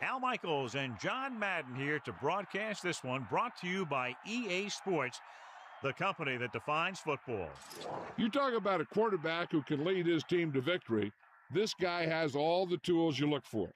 Al Michaels and John Madden here to broadcast this one, brought to you by EA Sports, the company that defines football. You talk about a quarterback who can lead his team to victory. This guy has all the tools you look for.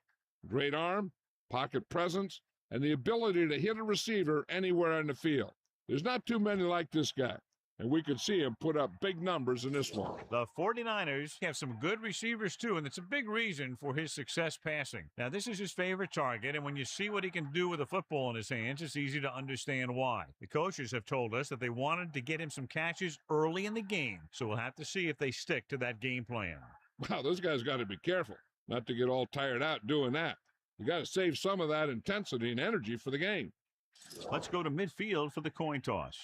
Great arm, pocket presence, and the ability to hit a receiver anywhere on the field. There's not too many like this guy, and we could see him put up big numbers in this one. The 49ers have some good receivers, too, and it's a big reason for his success passing. Now, this is his favorite target, and when you see what he can do with a football in his hands, it's easy to understand why. The coaches have told us that they wanted to get him some catches early in the game, so we'll have to see if they stick to that game plan. Wow, those guys got to be careful not to get all tired out doing that. You got to save some of that intensity and energy for the game. Let's go to midfield for the coin toss.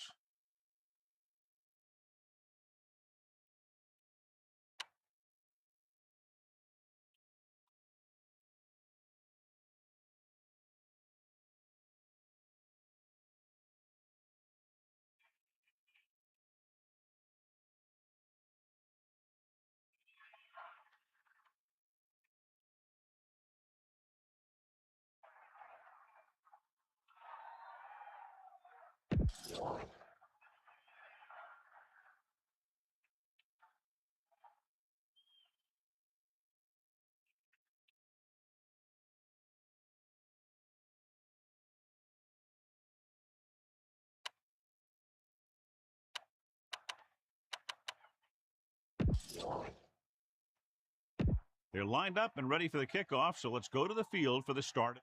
They're lined up and ready for the kickoff, so let's go to the field for the start.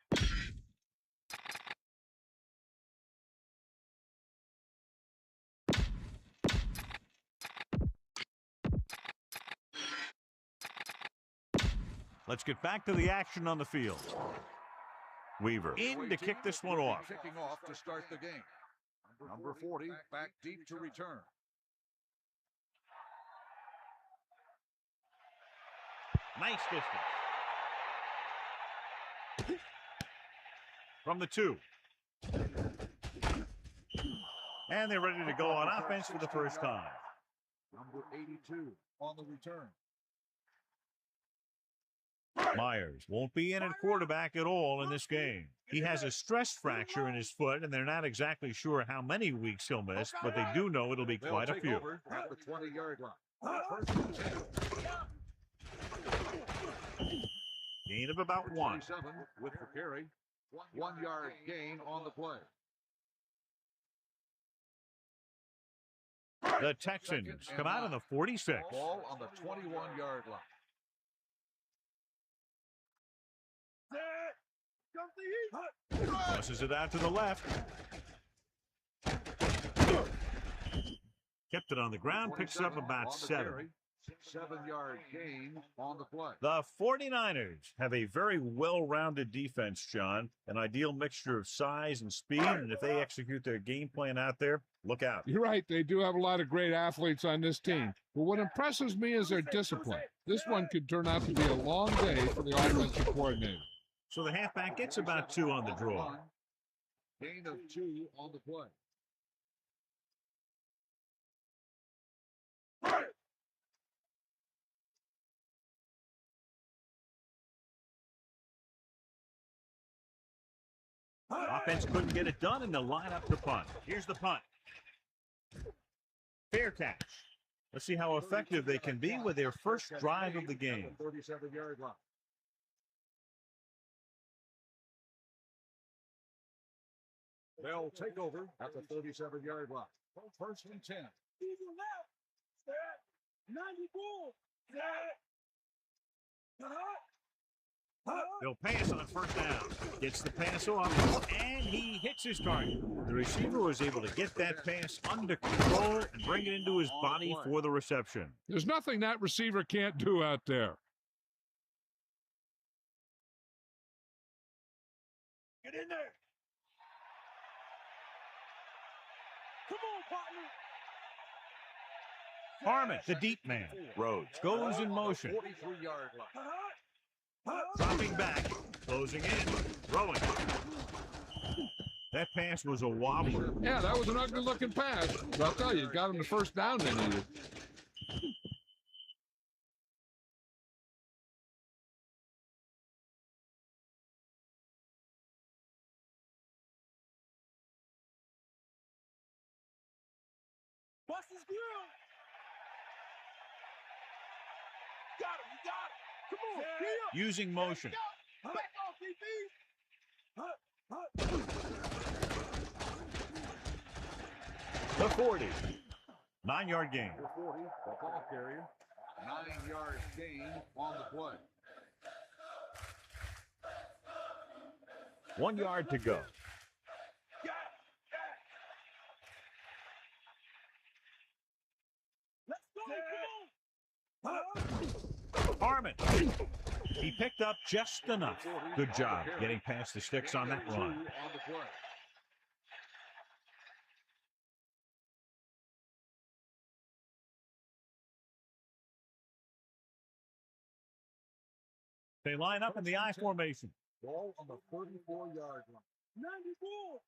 Let's get back to the action on the field. Weaver in to kick this one off. Kicking off to start the game. Number 40 back deep to return. Nice distance. From the 2. And they're ready to go on offense for the first time. Number 82 on the return. Myers won't be in at quarterback at all in this game. He has a stress fracture in his foot, and they're not exactly sure how many weeks he'll miss, but they do know it'll be quite a few. At the 20-yard line. Gain of about 1. With the carry. 1 yard gain on the play. The Texans come out on the 46. Ball on the 21-yard line. Tosses it out to the left. Kept it on the ground, picks up about 7. 7-yard gain on the play. The 49ers have a very well-rounded defense, John. An ideal mixture of size and speed, and if they execute their game plan out there, look out. You're right. They do have a lot of great athletes on this team. But what impresses me is their discipline. This one could turn out to be a long day for the offensive coordinator. So the halfback gets about 2 on the draw. Gain of 2 on the play. Offense couldn't get it done, and they'll line up to punt. Here's the punt. Fair catch. Let's see how effective they can be with their first drive of the game. 37-yard line. They'll take over at the 37-yard line. First and 10. They'll pass on first down. Gets the pass off, and he hits his target. The receiver was able to get that pass under control and bring it into his body for the reception. There's nothing that receiver can't do out there. Get in there. Come on, partner. Harmon, the deep man. Rhodes goes in motion. 43-yard line. Dropping back, closing in, throwing. That pass was a wobbler. Yeah, that was an ugly-looking pass. But I'll tell you, got him the first down they needed. Bust his grill. Got him, you got it. Come on, using motion. The 40. 9-yard gain. The 40, the ball carrier. 9-yard gain on the play. 1 yard to go. Harmon. He picked up just enough. Good job getting past the sticks on that run. They line up in the I formation. Ball on the 34-yard line. 94.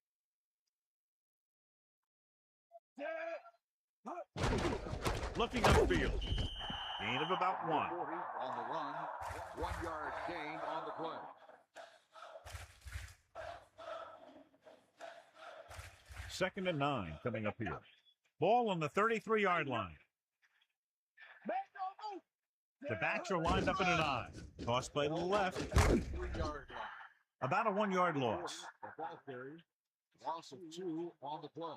Looking upfield. Gain of about 1. 40 on the run. 1 yard gain on the play. Second and 9 coming up here. Ball on the 33-yard line. The backs are lined up in an I. Tossed by the left. 3-yard line. About a 1 yard loss. The ball carrier. Loss of 2 on the play.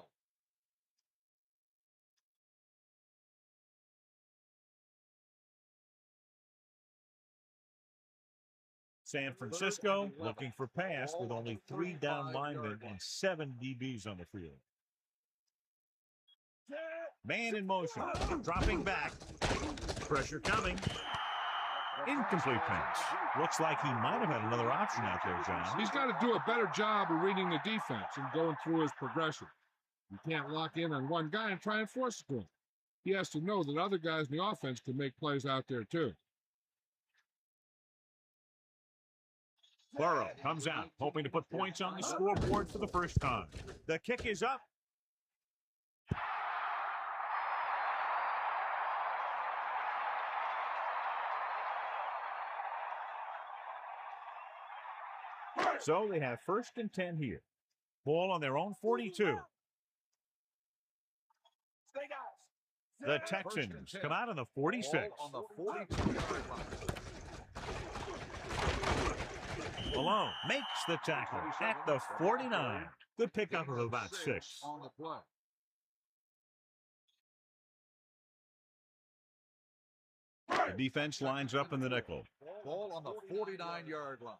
San Francisco looking for pass with only 3 down linemen and 7 DBs on the field. Man in motion, dropping back. Pressure coming. Incomplete pass. Looks like he might have had another option out there, John. He's got to do a better job of reading the defense and going through his progression. You can't lock in on one guy and try and force it to him. He has to know that other guys in the offense can make plays out there too. Burrow comes out, hoping to put points on the scoreboard for the first time. The kick is up. So they have first and 10 here. Ball on their own 42. The Texans come out on the 46. On the 42-yard line. Malone makes the tackle at the 49. Good pickup of about 6. On the play. The defense lines up in the nickel. Ball on the 49-yard line.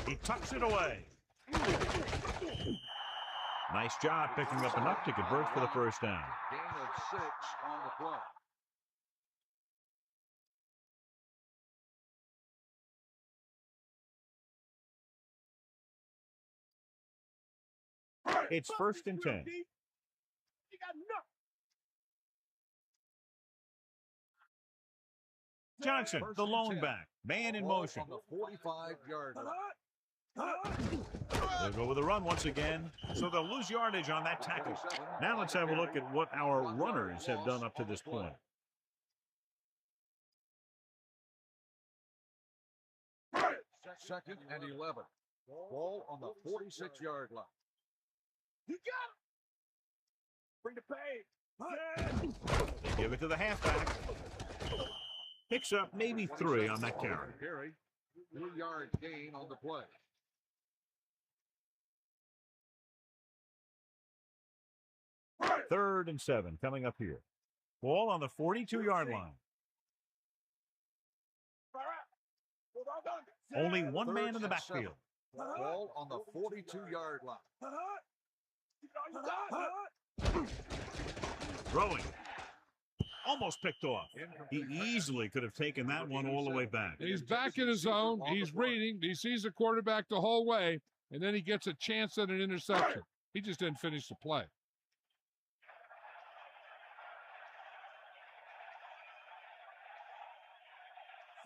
He tucks it away. Nice job picking up enough to convert for the first down. Gain of 6 on the play. It's first and 10. Johnson, the lone back. Man in motion. On the 45-yard line. They'll go with a run once again, so they'll lose yardage on that tackle. Now let's have a look at what our runners have done up to this point. Second and 11. Ball on the 46-yard line. You got it. Bring the pace. They give it to the halfback. Picks up maybe 3 on that carry. 3-yard gain on the play. Third and 7 coming up here. Ball on the 42-yard line. Only one man in the backfield. Ball on the 42-yard line. Throwing. Almost picked off. He easily could have taken that one all the way back. He's back in his zone. He's reading. He sees the quarterback the whole way, and then he gets a chance at an interception. He just didn't finish the play.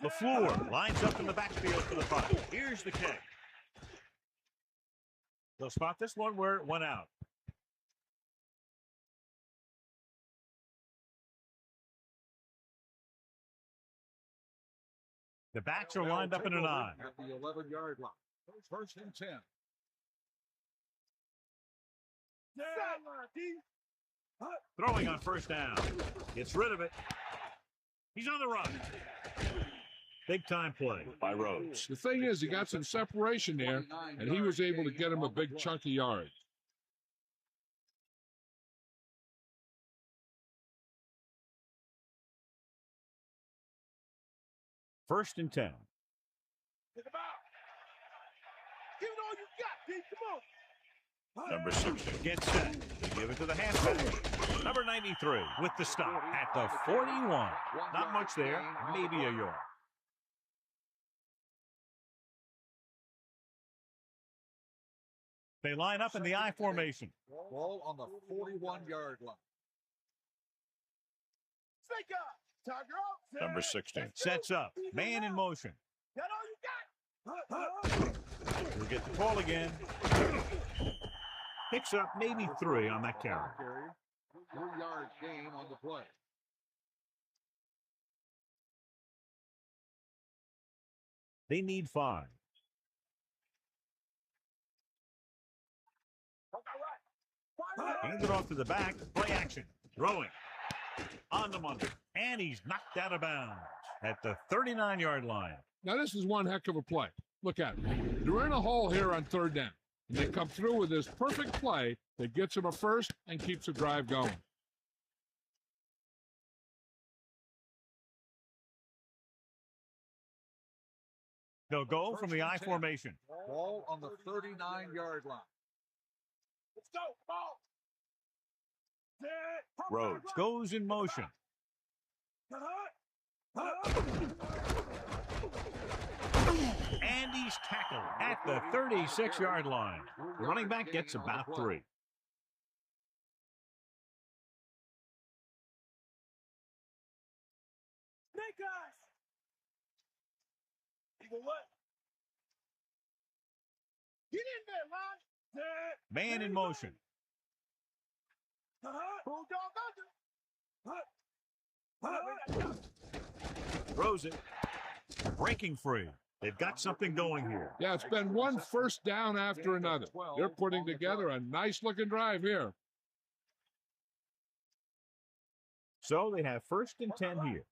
LaFleur lines up in the backfield for the punt. Here's the kick. They'll spot this one where it went out. The backs are lined up in an eye. At the 11-yard line. First and 10. Throwing on first down. Gets rid of it. He's on the run. Big time play by Rhodes. The thing is, he got some separation there, and he was able to get him a big chunk of yards. First and 10. Give it all you got, D. Come on. Number 6 gets set. They give it to the halfback. Number 93 with the stop at the 41. Not much there, maybe a yard. They line up in the I formation. Ball on the 41-yard line. Snake up. Tiger up. Number 16 sets up. Man in motion. Got all you got. We'll get the call again. Picks up maybe 3 on that carry. 3-yard gain on the play. They need 5. Hands it off to the back. Play action. Throwing. On the money. And he's knocked out of bounds at the 39-yard line. Now, this is one heck of a play. Look at it. They're in a hole here on third down. And they come through with this perfect play that gets them a first and keeps the drive going. They'll go from the I formation. Ball on the 39-yard line. Let's go. Ball. Rhodes goes in motion. And he's tackled at the 36-yard line. The running back gets about 3. Snake eyes. Eagle what? Get in there, Ron. Man in motion. Bulldog under. Throws it. Breaking free. They've got something going here. Yeah, it's been one first down after another. They're putting together a nice-looking drive here. So they have first and 10 here.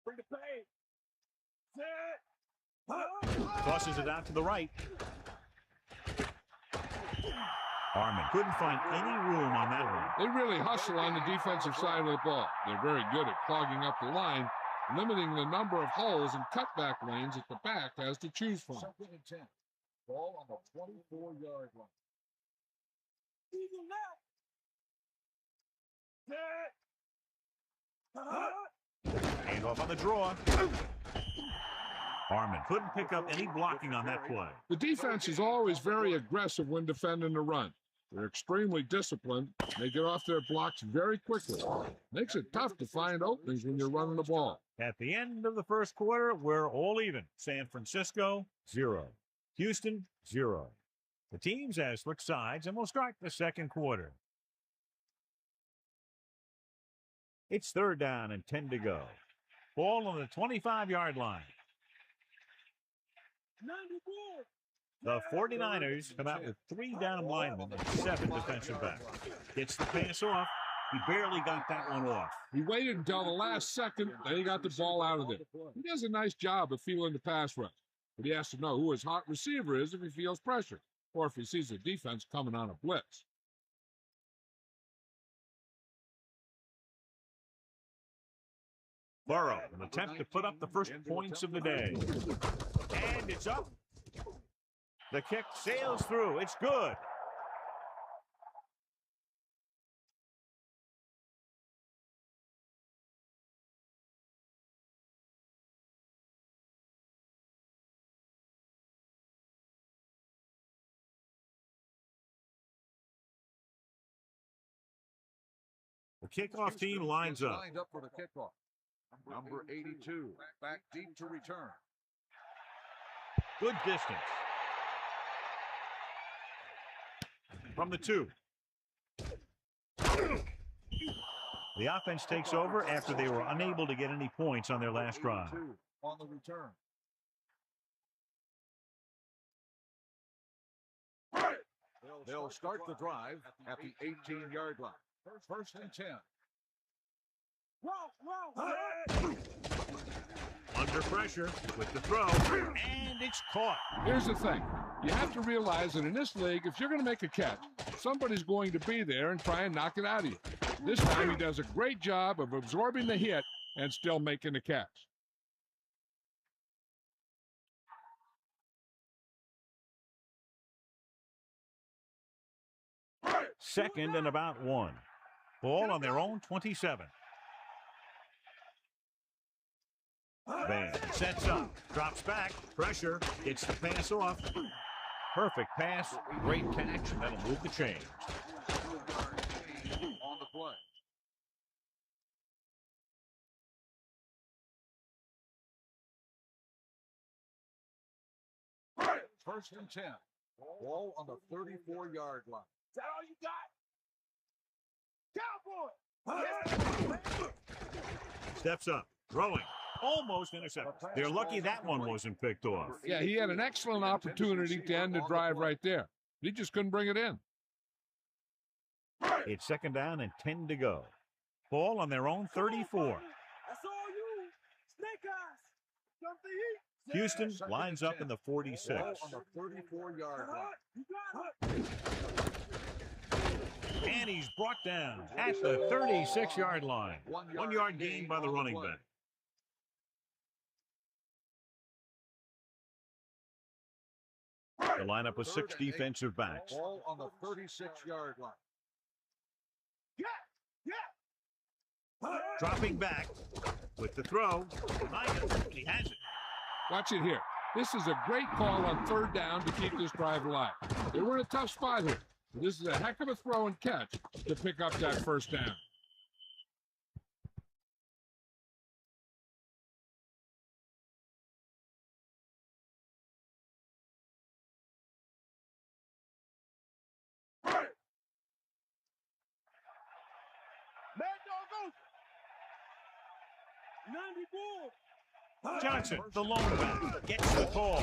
Bring the pace. Tosses it out to the right. Harmon couldn't find any room on that one. They really hustle on the defensive side of the ball. They're very good at clogging up the line, limiting the number of holes and cutback lanes that the back has to choose from. Second and 10. Ball on the 24-yard line. Eagle left. Hand off on the draw. Harmon couldn't pick up any blocking on that play. The defense is always very aggressive when defending the run. They're extremely disciplined. They get off their blocks very quickly. Makes it tough to find openings when you're running the ball. At the end of the first quarter, we're all even. San Francisco, 0. Houston, 0. The teams have switched sides, and we'll start the second quarter. It's third down and 10 to go. Ball on the 25-yard line. 94. The 49ers come out with 3 down linemen and 7 defensive backs. Gets the pass off. He barely got that one off. He waited until the last second, then he got the ball out of there. He does a nice job of feeling the pass rush, but he has to know who his hot receiver is if he feels pressure, or if he sees the defense coming on a blitz. Burrow, an attempt to put up the first points of the day. And it's up. The kick sails through. It's good. The kickoff team lines up. Lined up for the kickoff. Number 82, back deep to return. Good distance. From the 2. The offense takes over after they were unable to get any points on their last drive. On the return. They'll start the drive at the 18-yard line. First and 10. Under pressure with the throw, and it's caught. Here's the thing. You have to realize that in this league, if you're going to make a catch, somebody's going to be there and try and knock it out of you. This time he does a great job of absorbing the hit and still making the catch. Second and about 1. Ball on their own 27. Van sets up, drops back, pressure, gets the pass off. Perfect pass, great catch, and that'll move the chains. On the play. First and 10. Ball on the 34-yard line. Is that all you got? Cowboy! Steps up, throwing, almost intercepted. They're lucky that one wasn't picked off. Yeah, he had an excellent opportunity to end the drive right there. He just couldn't bring it in. It's second down and 10 to go. Ball on their own 34. That's all you. Snake eyes. Something to eat. Houston lines up in the 46. Ball on the 34-yard line. You got it. And he's brought down at the 36-yard line. 1 yard gain by the running back. The lineup with 6 defensive backs. Ball on the 36-yard line. Dropping back with the throw. He has it. Watch it here. This is a great call on third down to keep this drive alive. They were in a tough spot here. This is a heck of a throw and catch to pick up that first down. Mad Dog 94. Johnson, the lone back, gets the call.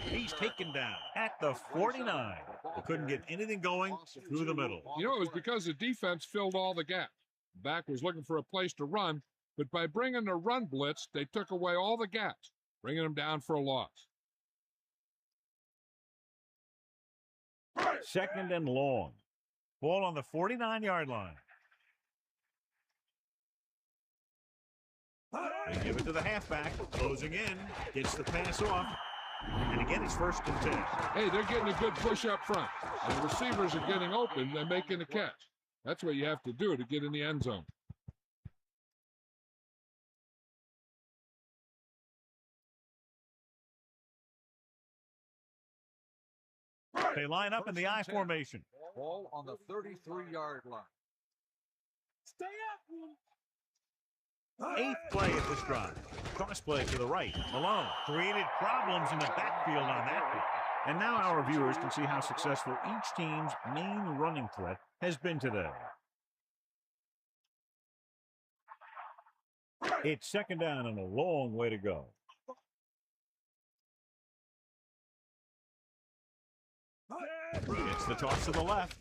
He's taken down at the 49. They couldn't get anything going through the middle. You know, it was because the defense filled all the gaps. Back was looking for a place to run, but by bringing the run blitz, they took away all the gaps, bringing them down for a loss. Second and long. Ball on the 49-yard line. They give it to the halfback, closing in, gets the pass off, and again it's first and 10. Hey, they're getting a good push up front. The receivers are getting open, they're making a catch. That's what you have to do to get in the end zone. They line up in the I formation. Ball on the 33-yard line. Stay up, man. 8th play of this drive. Cross play to the right. Malone created problems in the backfield on that play. And now our viewers can see how successful each team's main running threat has been today. It's second down and a long way to go. It's the toss to the left.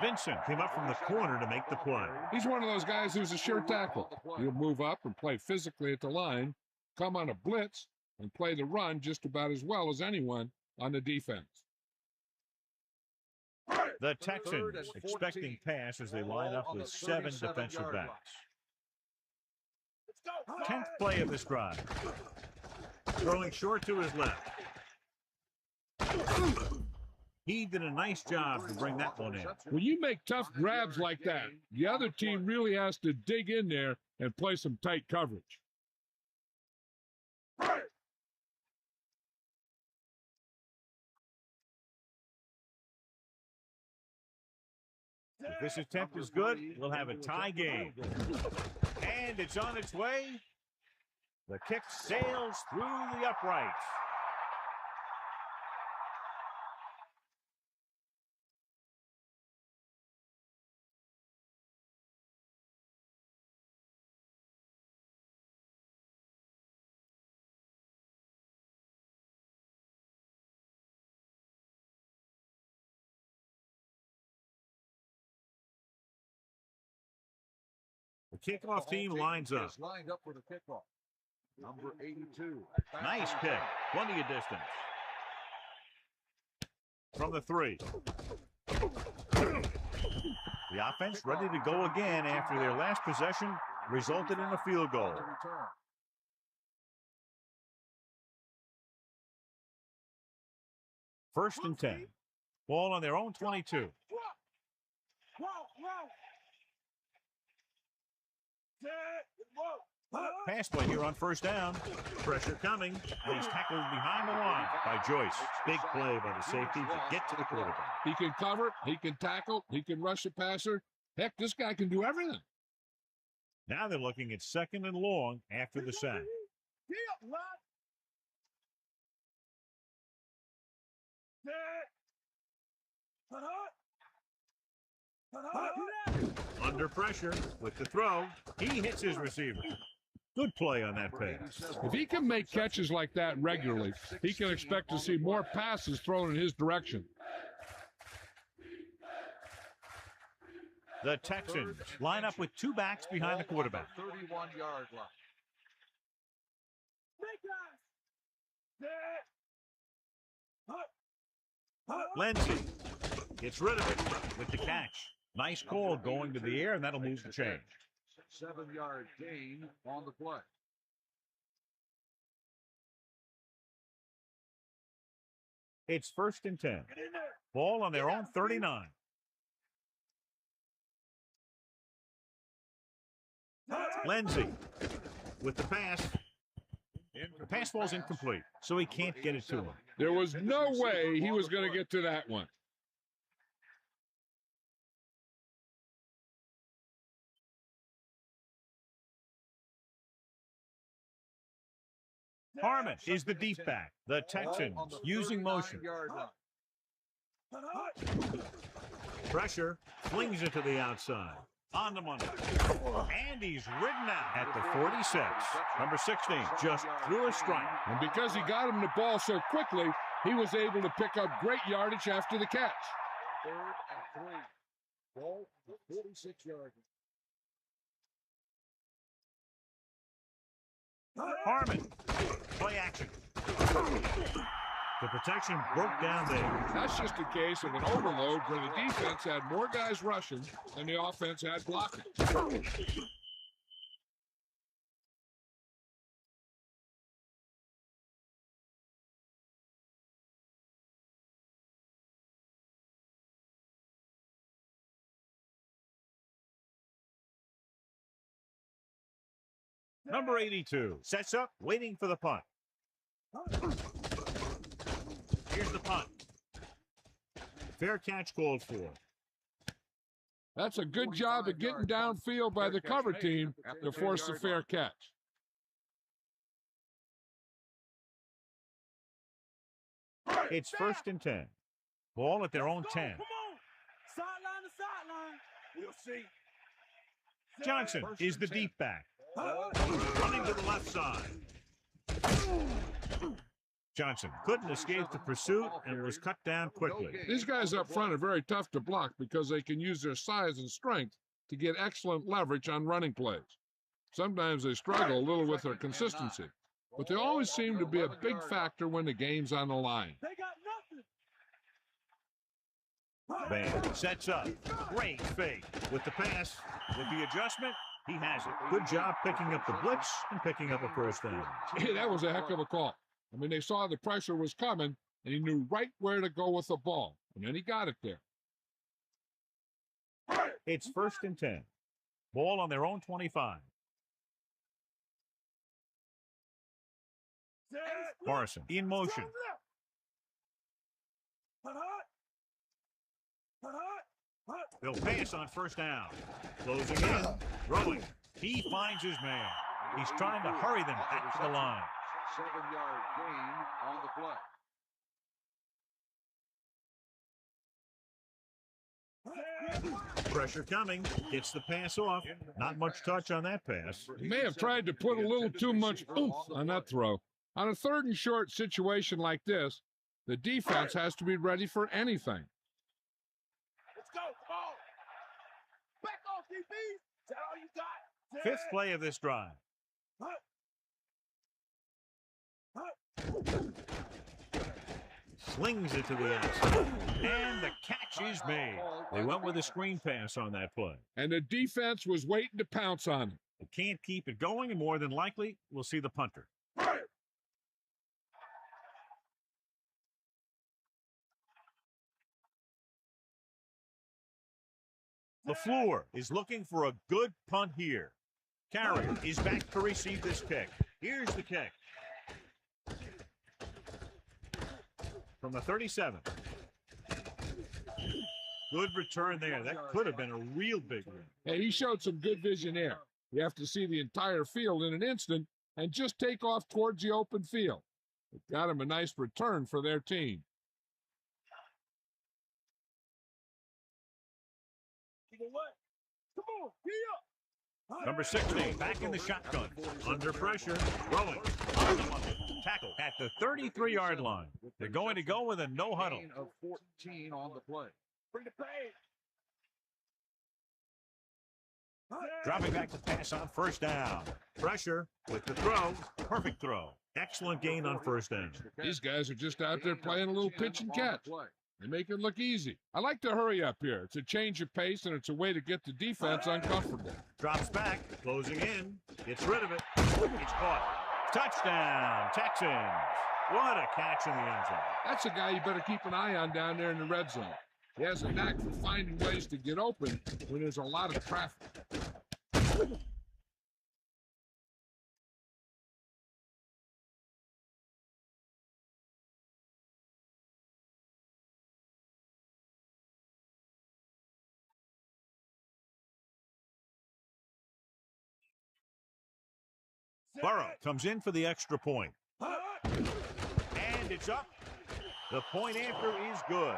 Vincent came up from the corner to make the play. He's one of those guys who's a sure tackle. He'll move up and play physically at the line, come on a blitz, and play the run just about as well as anyone on the defense. The Texans expecting pass as they line up with 7 defensive backs. 10th play of this drive. Throwing short to his left. He did a nice job to bring that one in. When you make tough grabs like that, the other team really has to dig in there and play some tight coverage. If this attempt is good, we'll have a tie game. And it's on its way. The kick sails through the uprights. The kickoff team lines up. Lined up for the kickoff. Number 82. Nice kick. Plenty of distance. From the 3. The offense ready to go again after their last possession resulted in a field goal. First and 10. Ball on their own 22. Pass play here on first down. Pressure coming, and he's tackled behind the line by Joyce. Big play by the safety to get to the quarterback. He can cover, he can tackle, he can rush a passer. Heck, this guy can do everything. Now they're looking at second and long after the sack. Under pressure with the throw, he hits his receiver. Good play on that pass. If he can make catches like that regularly, he can expect to see more passes thrown in his direction. The Texans line up with 2 backs behind the quarterback. 31-yard line. Lindsey gets rid of it with the catch. Nice call going to the air, and that'll move the change. 7-yard gain on the play. It's first and 10. Ball on their own 39. Lindsey with the pass. The pass ball's incomplete, so he can't get it to him. There was no way he was going to get to that one. Harmon is the deep back. The Texans using motion. Pressure, flings it to the outside. On the money. And he's ridden out at the 46. Number 16 just threw a strike. And because he got him the ball so quickly, he was able to pick up great yardage after the catch. 3rd and 3. Ball 46-yard. Harmon, play action. The protection broke down there. That's just a case of an overload where the defense had more guys rushing than the offense had blocking. Number 82 sets up, waiting for the punt. Here's the punt. Fair catch called for. That's a good job of getting downfield by the cover team to force the fair catch. It's first and 10. Ball at their own 10. Come on. Sideline to sideline. We'll see. Johnson is the deep back. Running to the left side. Johnson couldn't escape the pursuit and was cut down quickly. These guys up front are very tough to block because they can use their size and strength to get excellent leverage on running plays. Sometimes they struggle a little with their consistency, but they always seem to be a big factor when the game's on the line. They got nothing. Van sets up. Great fake with the pass. With the adjustment, he has it. Good job picking up the blitz and picking up a first down. Hey, that was a heck of a call. I mean, they saw the pressure was coming, and he knew right where to go with the ball, and then he got it there. It's 1st and 10. Ball on their own 25. Morrison in motion. They'll pass on 1st down. Closing in. Throwing. He finds his man. He's trying to hurry them back to the line. 7-yard gain on the play. Pressure coming. Gets the pass off. Not much touch on that pass. He may have tried to put a little too much oomph on that throw. On a 3rd and short situation like this, the defense has to be ready for anything. Let's go. Come on. Back off, DB. Is that all you got? 5th play of this drive. Slings it to the outside. And the catch is made. They went with a screen pass on that play. And the defense was waiting to pounce on it. They can't keep it going, and more than likely, we'll see the punter. LaFleur is looking for a good punt here. Carrier is back to receive this kick. Here's the kick. From the 37. Good return there. That could have been a real big one. Hey, he showed some good vision there. You have to see the entire field in an instant and just take off towards the open field. It got him a nice return for their team. Come on, get up. Number 16, back in the shotgun. Under pressure, throwing. Tackle at the 33-yard line. They're going to go with a no huddle. Gain of 14 on the play. Bring the pain. Dropping back to pass on 1st down. Pressure with the throw. Perfect throw. Excellent gain on 1st down. These guys are just out there playing a little pitch and catch. They make it look easy. I like to hurry up here. It's a change of pace, and it's a way to get the defense uncomfortable. Drops back, closing in, gets rid of it. It's caught. Touchdown, Texans. What a catch in the end zone. That's a guy you better keep an eye on down there in the red zone. He has a knack for finding ways to get open when there's a lot of traffic. Burrow comes in for the extra point. And it's up. The point after is good.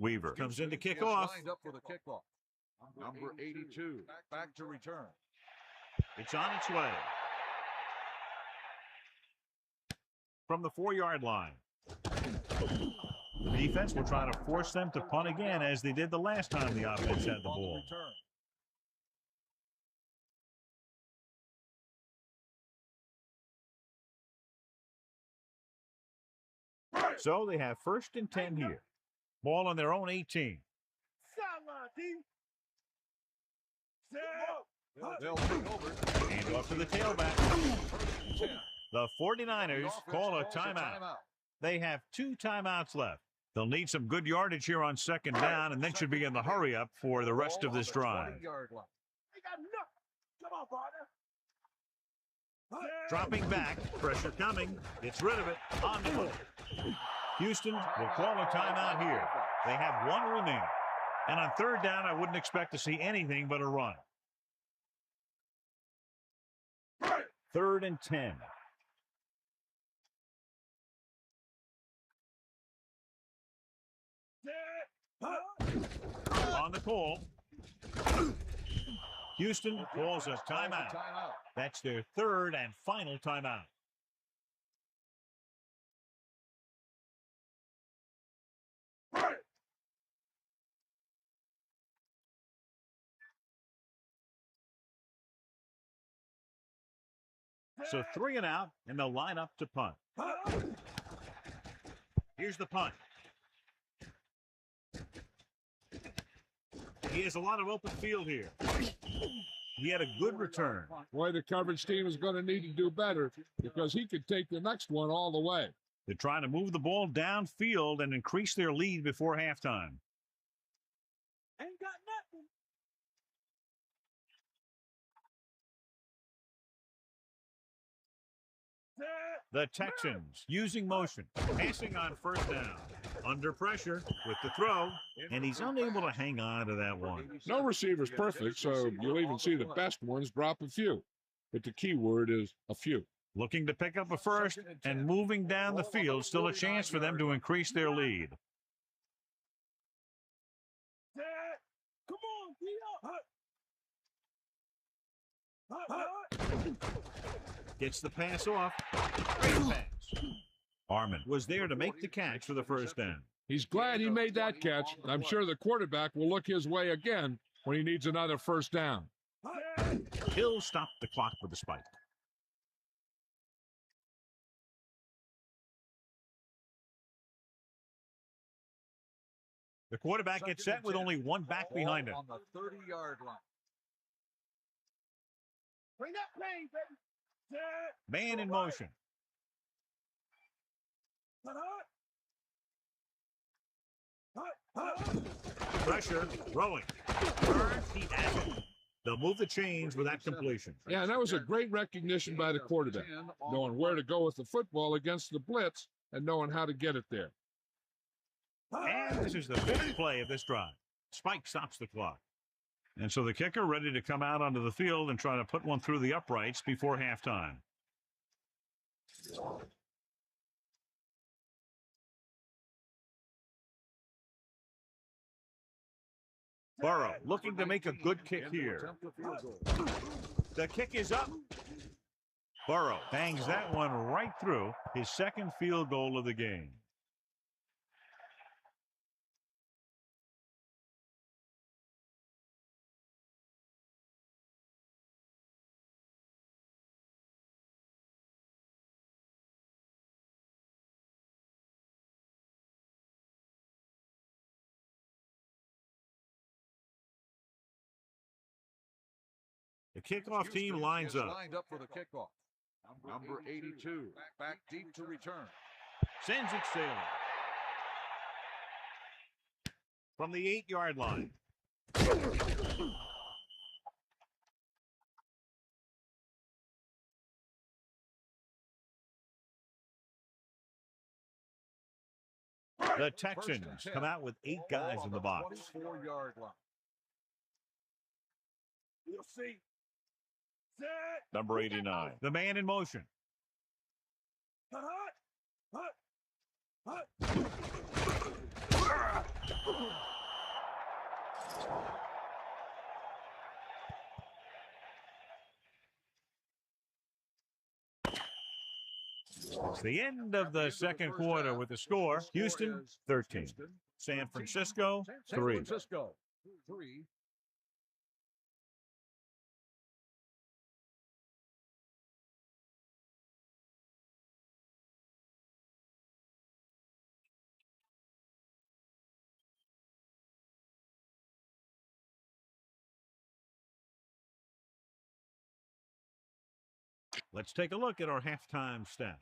Weaver comes in to kick off. Lined up for the kickoff. Number 82, back to return. It's on its way. From the 4-yard line. The defense will try to force them to punt again as they did the last time the offense had the ball. So they have 1st and 10 here. Ball on their own 18. Sideline, D. They'll take over. And off to the tailback. The 49ers call a timeout. They have 2 timeouts left. They'll need some good yardage here on 2nd down and then should be in the hurry up for the rest of this drive. They got enough. Come on, partner. Dropping back, pressure coming, gets rid of it, on the move. Houston will call a timeout here. They have one remaining. And on third down, I wouldn't expect to see anything but a run. 3rd and 10. On the call. Houston calls a timeout. That's their 3rd and final timeout. So 3 and out, and they'll line up to punt. Here's the punt. He has a lot of open field here. He had a good return. Boy, the coverage team is going to need to do better because he could take the next one all the way. They're trying to move the ball downfield and increase their lead before halftime. Ain't got nothing. The Texans using motion, passing on 1st down. Under pressure with the throw, and he's unable to hang on to that one. No receiver's perfect, so you'll even see the best ones drop a few. But the key word is a few. Looking to pick up a first and moving down the field, still a chance for them to increase their lead. Come on, Gets the pass off. Great pass. Armin was there to make the catch for the 1st down. He's glad he made that catch. I'm sure the quarterback will look his way again when he needs another 1st down. Hill stopped the clock with a spike. The quarterback gets set with only one back behind him. On the 30-yard line. Bring that plane, baby. Man in motion. Pressure, throwing. Turns the action. They'll move the chains with that completion. Yeah, and that was a great recognition by the quarterback, knowing where to go with the football against the blitz and knowing how to get it there. And this is the 5th play of this drive. Spike stops the clock. And so the kicker ready to come out onto the field and try to put one through the uprights before halftime. Burrow looking to make a good kick here. The kick is up. Burrow bangs that one right through, his 2nd field goal of the game. The kickoff team lines up. Lined up for the kickoff. Number 82, back deep to return. Sends it sailing. From the 8-yard line. The Texans come out with 8 guys in the box. 24-yard line. We'll see. Number 89. The man in motion. It's the end of the 2nd quarter with the score. Houston, 13. San Francisco, 3. Let's take a look at our halftime stats.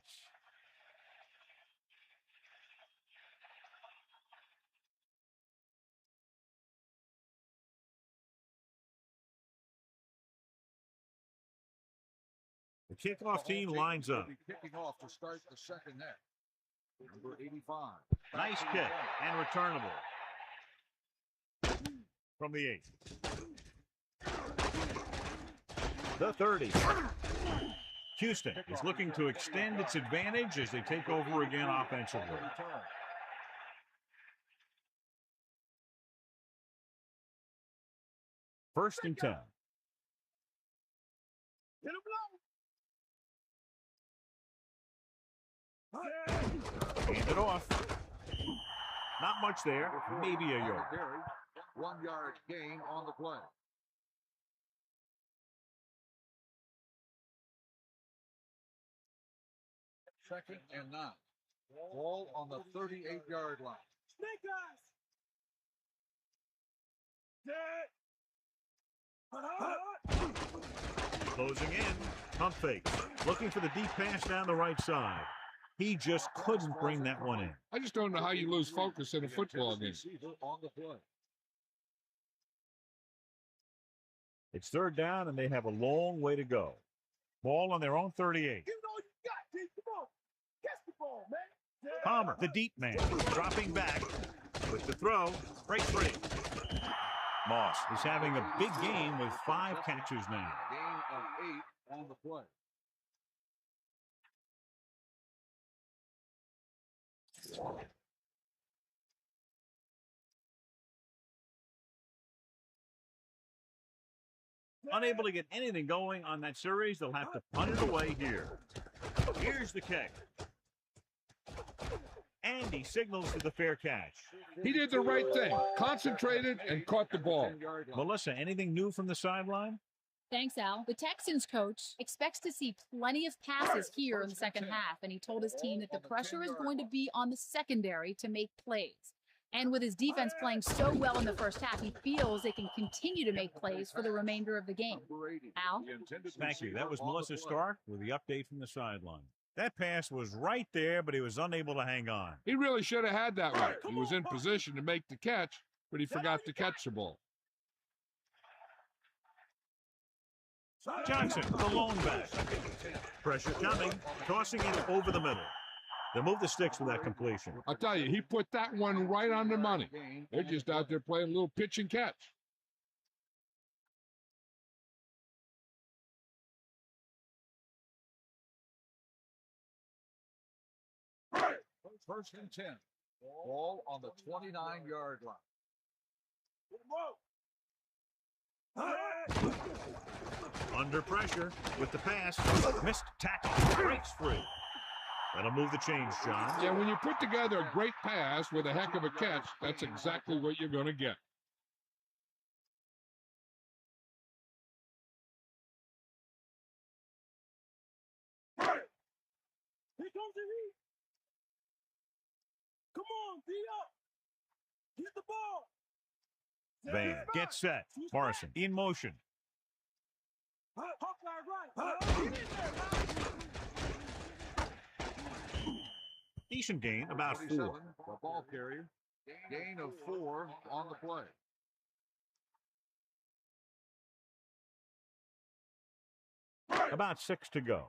The kickoff team lines up. Kicking off to start the 2nd half. Number 85. Nice kick and returnable from the 8. The 30. Houston is looking to extend its advantage as they take over again offensively. First and 10. Hand it off. Not much there. Maybe a yard. 1 yard gain on the play. Second and 9. Ball on the 38-yard line. Snake eyes. Closing in. Pump fake. Looking for the deep pass down the right side. He just couldn't bring that one in. I just don't know how you lose focus in a football game. On the play. It's third down, and they have a long way to go. Ball on their own 38. Give it all you got, G. Come on. Catch the ball, man. Palmer, the deep man, dropping back with the throw. Break free. Moss is having a big game with 5 catches now. Gain of 8 on the play. Unable to get anything going on that series, they'll have to punt it away here. Here's the kick. And he signals for the fair catch. He did the right thing, concentrated and caught the ball. Melissa, anything new from the sideline? Thanks, Al. The Texans coach expects to see plenty of passes here in the second half, and he told his team that the pressure is going to be on the secondary to make plays. And with his defense playing so well in the first half, he feels they can continue to make plays for the remainder of the game. Al? Thank you. That was Melissa Stark with the update from the sideline. That pass was right there, but he was unable to hang on. He really should have had that one. He was in position to make the catch, but he forgot to catch the ball. Johnson, the lone back. Pressure coming, tossing it over the middle. They move the sticks with that completion. I'll tell you, he put that one right on the money. They're just out there playing a little pitch and catch. First and 10. Ball on the 29-yard line. Under pressure with the pass. Missed tackle. Breaks free. That'll move the chains, John. Yeah, when you put together a great pass with a heck of a catch, that's exactly what you're going to get. Here comes the heat. Come on, D up. Get the ball. Van gets set. Morrison in motion. Hawkeye right. Get in there. Decent gain, about 4. The ball carrier. Gain of 4 on the play. About 6 to go.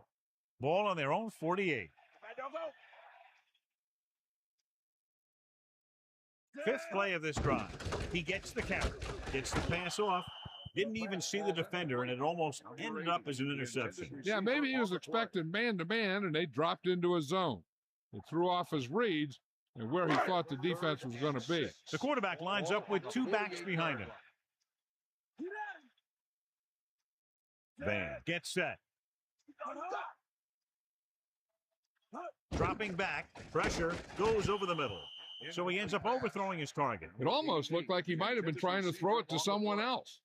Ball on their own 48. Fifth play of this drive. He gets the carry. Gets the pass off. Didn't even see the defender, and it almost ended up as an interception. Yeah, maybe he was expecting man-to-man, and they dropped into a zone. It threw off his reads and where he thought the defense was going to be. The quarterback lines up with 2 backs behind him. Van gets set. Dropping back. Pressure goes over the middle. So he ends up overthrowing his target. It almost looked like he might have been trying to throw it to someone else.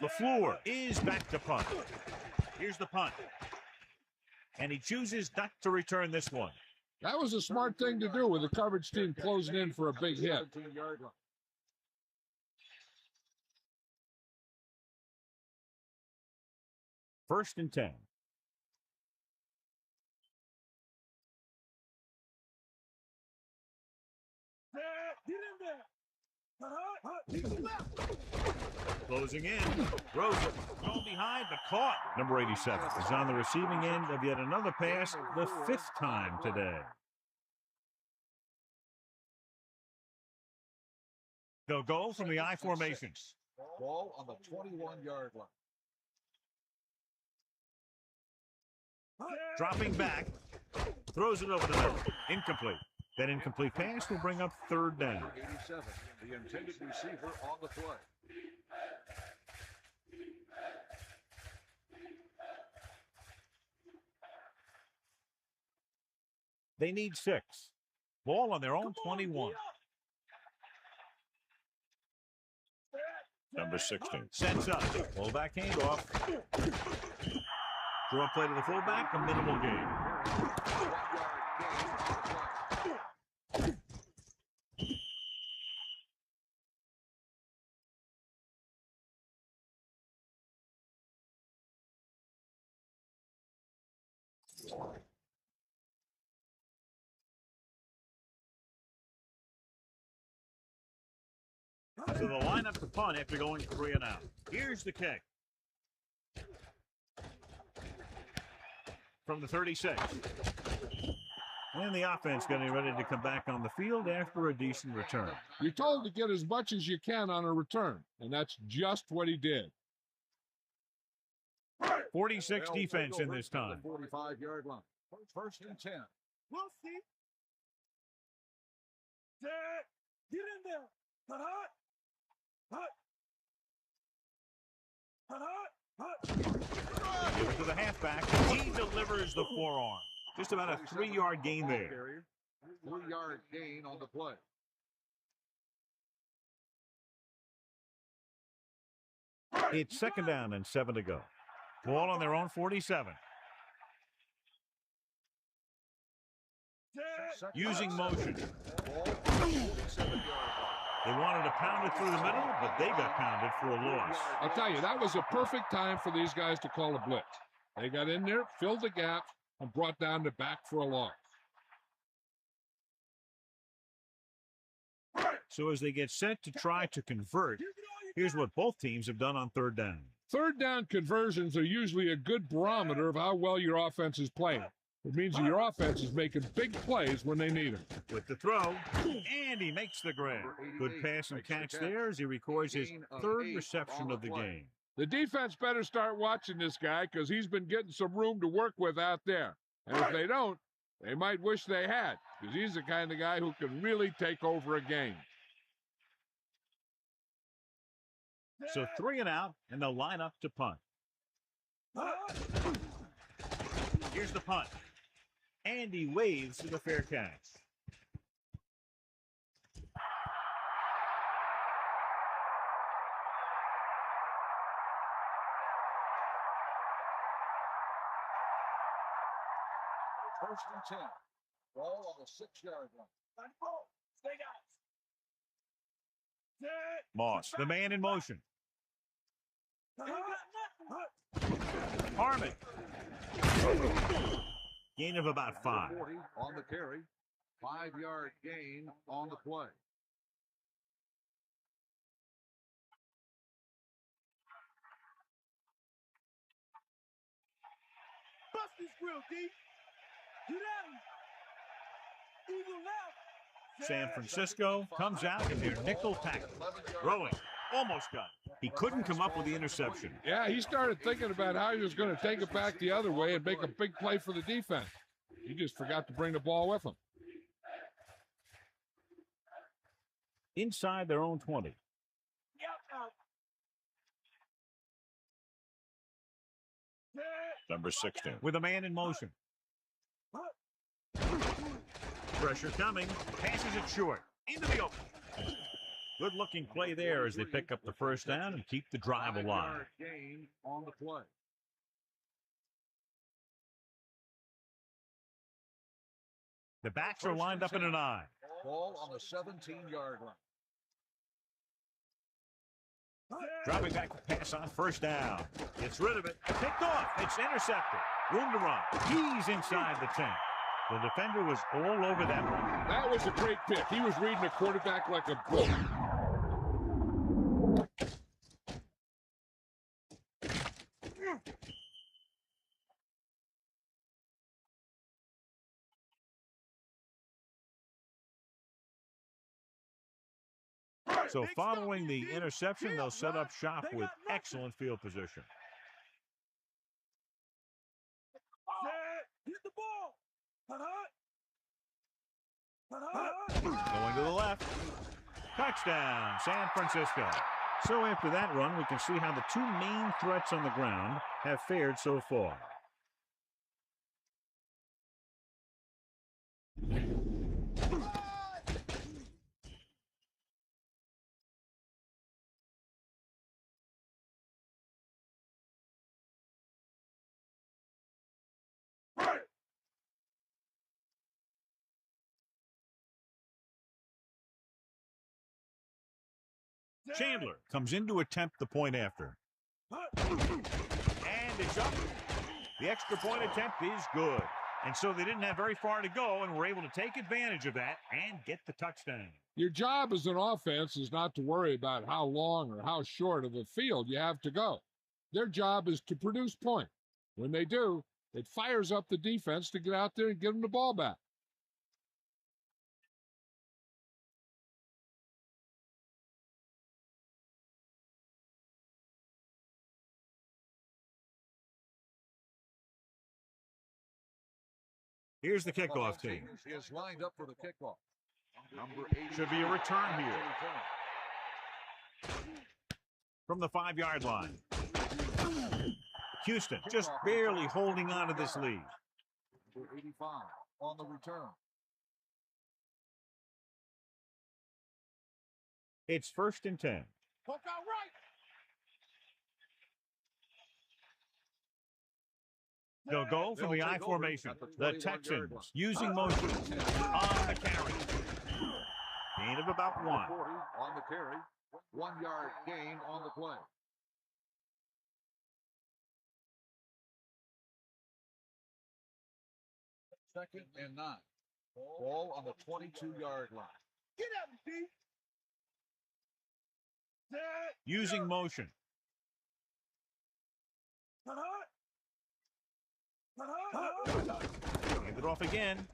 LaFleur is back to punt. Here's the punt. And he chooses not to return this one. That was a smart thing to do with the coverage team closing in for a big hit. First and 10. Get in there. Closing in. Throws it. Thrown behind, but caught. Number 87 is on the receiving end of yet another pass, the 5th time today. They'll go from the I formation. Ball on the 21-yard line. Dropping back. Throws it over the middle. Incomplete. That incomplete pass will bring up 3rd down. 87, the intended receiver on the play. They need 6. Ball on their own 21. Number 16 sets up. Fullback handoff. Draw play to the fullback, a minimal gain. So the line up to punt after going 3 and out. Here's the kick. From the 36. And the offense getting ready to come back on the field after a decent return. You're told to get as much as you can on a return, and that's just what he did. 46 defense in this time. 45-yard line. 1st and 10. We'll see. Dad, get in there. Hut. Give it to the halfback. He delivers the forearm. Just about a 3-yard gain there. 3-yard gain on the play. It's 2nd down and 7 to go. Ball on their own 47. Using motion. They wanted to pound it through the middle, but they got pounded for a loss. I'll tell you, that was a perfect time for these guys to call a blitz. They got in there, filled the gap, and brought down the back for a loss. So as they get set to try to convert, here's what both teams have done on 3rd down. 3rd down conversions are usually a good barometer of how well your offense is playing. It means that your offense is making big plays when they need them. With the throw, and he makes the grab. Good pass and catch there as he records his 3rd reception of the game. The defense better start watching this guy because he's been getting some room to work with out there. And if they don't, they might wish they had, because he's the kind of guy who can really take over a game. So 3 and out, and they'll line up to punt. Here's the punt. And he waves to the fair catch. First and 10. Ball on the 6-yard line. Stay guys. Moss, the man in motion. Harmon. Gain of about 5. 40 on the carry. 5-yard gain on the play. Bust this grill, D. Get out. Eagle left. San Francisco comes out in their nickel tackle. Throwing. Almost got it. He couldn't come up with the interception. Yeah, he started thinking about how he was going to take it back the other way and make a big play for the defense. He just forgot to bring the ball with him. Inside their own 20. Number 16. With a man in motion. Pressure coming. Passes it short. Into the open. Good-looking play there as they pick up the first down and keep the drive alive. Gain on the play. The backs are lined up in an eye. Ball on the 17-yard line. Dropping back to pass on 1st down. Gets rid of it. Picked off. It's intercepted. Room to run. He's inside the 10. The defender was all over that one. That was a great pick. He was reading the quarterback like a book. So following the interception, they'll set up shop with excellent field position. Hit the ball. Going to the left. Touchdown, San Francisco. So after that run, we can see how the two main threats on the ground have fared so far. Chandler comes in to attempt the point after. And it's up. The extra point attempt is good. And so they didn't have very far to go and were able to take advantage of that and get the touchdown. Your job as an offense is not to worry about how long or how short of a field you have to go. Their job is to produce points. When they do, it fires up the defense to get out there and give them the ball back. Here's the kickoff team. Is lined up for the kickoff. Number 8 should be a return here from the 5-yard line. Houston just barely holding on to this lead. Number 85 on the return. It's 1st and 10. Poke out right. They'll go from the I formation. The Texans using motion on the carry. Gain of about 1. 40 on the carry. 1-yard gain on the play. Second and 9. Ball on the 22-yard line. Get at him, D. Using motion. Hand it off again.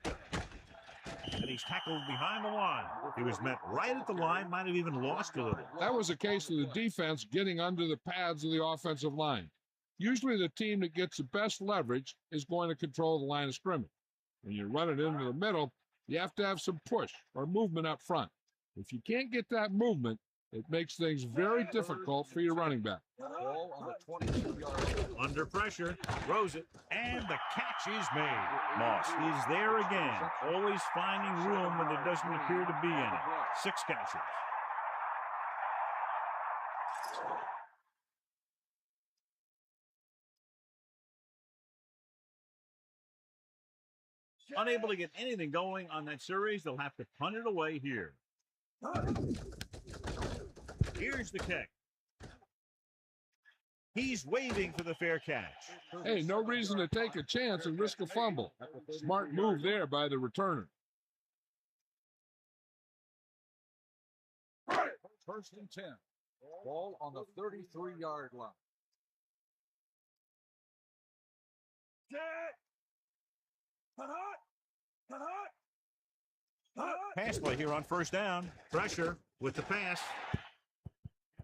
And he's tackled behind the line. He was met right at the line, might have even lost a little. That was a case of the defense getting under the pads of the offensive line. Usually the team that gets the best leverage is going to control the line of scrimmage. When you run it into the middle, you have to have some push or movement up front. If you can't get that movement, it makes things very difficult for your running back. Ball on the 22-yard line. Under pressure, throws it, and the catch is made. Moss is there again, always finding room when there doesn't appear to be any. 6 catches. Unable to get anything going on that series, they'll have to punt it away here. Here's the kick. He's waiting for the fair catch. Hey, no reason to take a chance and risk a fumble. Smart move there by the returner. 1st and 10. Ball on the 33-yard line. Pass play here on 1st down. Pressure with the pass.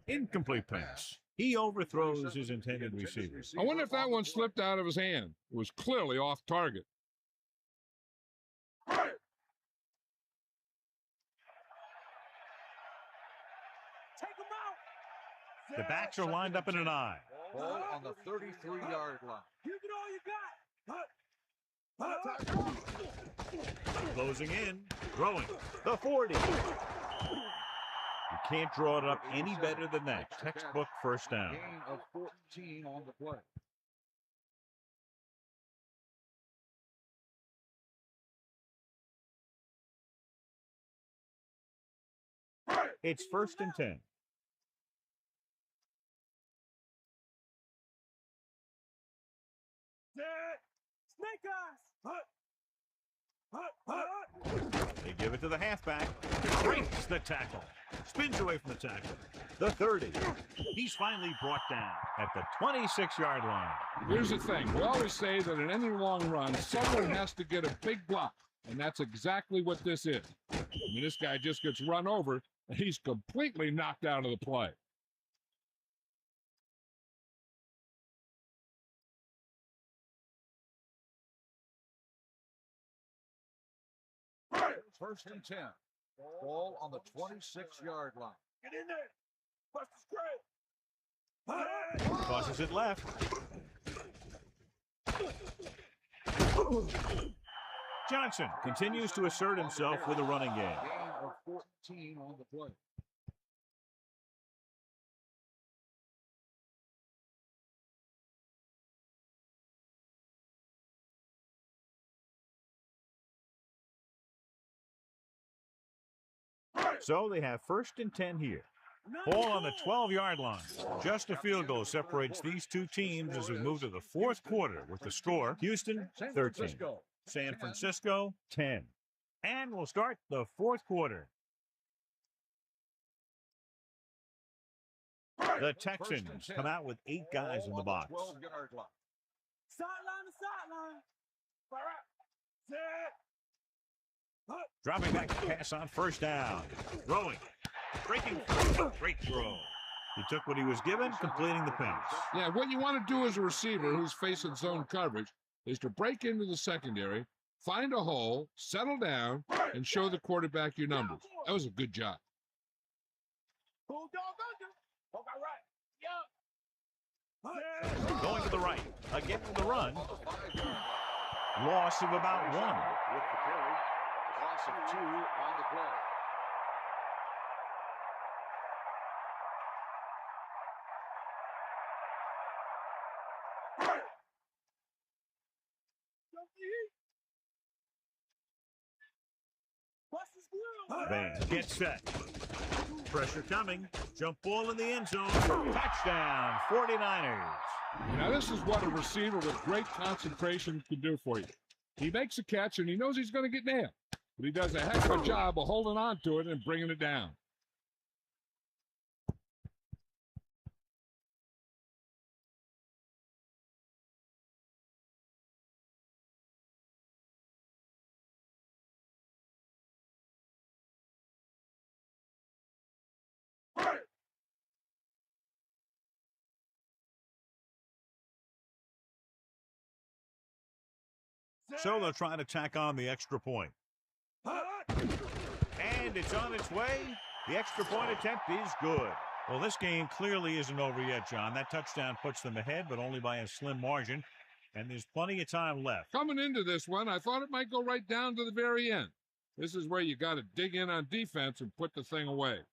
Incomplete pass. He overthrows his intended receiver. I wonder if that one slipped out of his hand. It was clearly off target. The backs are lined up in an I. Ball on the 33-yard line. Give it all you got. Closing in. Throwing. The 40. You can't draw it up any better than that. Textbook 1st down. Gain of 14 on the play. It's 1st and 10. Snake eyes. They give it to the halfback. Breaks the tackle. Spins away from the tackle. The 30. He's finally brought down at the 26-yard line. Here's the thing. We always say that in any long run, someone has to get a big block. And that's exactly what this is. I mean, this guy just gets run over, He's completely knocked out of the play. First and 10. Ball on the 26-yard line. Get in there. Bust the screen. Tosses it left. Johnson continues to assert himself with a running game. Gain of 14 on the play. So they have first and 10 here. Ball on the 12-yard line. Just a field goal separates these two teams as we move to the fourth quarter with the score, Houston 13, San Francisco 10. And we'll start the fourth quarter. The Texans come out with 8 guys in the box. Sideline to sideline. All right. Set. Dropping back to pass on first down. Throwing. Breaking. Great throw. He took what he was given, completing the pass. Yeah, what you want to do as a receiver who's facing zone coverage is to break into the secondary, find a hole, settle down, and show the quarterback your numbers. That was a good job. Bulldog under. Okay, right. Yeah. Going to the right. Again with the run. Loss of about 1. With the carry. Loss of 2 on the play. Van gets set. Pressure coming. Jump ball in the end zone. Touchdown, 49ers. Now, this is what a receiver with great concentration can do for you. He makes a catch, and he knows he's going to get nailed. But he does a heck of a job of holding on to it and bringing it down. So they'll try to tack on the extra point. And it's on its way. The extra point attempt is good. Well, this game clearly isn't over yet, John. That touchdown puts them ahead, but only by a slim margin. And there's plenty of time left. Coming into this one, I thought it might go right down to the very end. This is where you got to dig in on defense and put the thing away.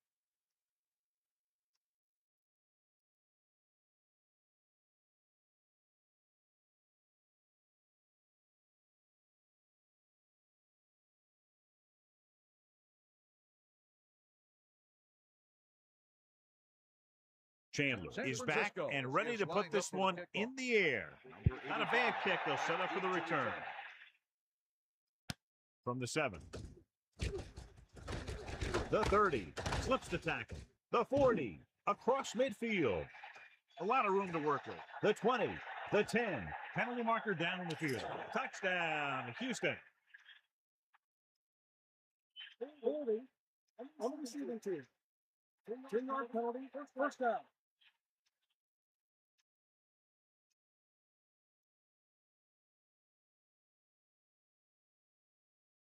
Chandler is back and ready to put this one in the air. Not a bad kick. They'll set up for the return. From the 7. The 30. Slips the tackle. The 40. Across midfield. A lot of room to work with. The 20. The 10. Penalty marker down in the field. Touchdown, Houston. Holding. On the receiving team. 10-yard penalty. First down.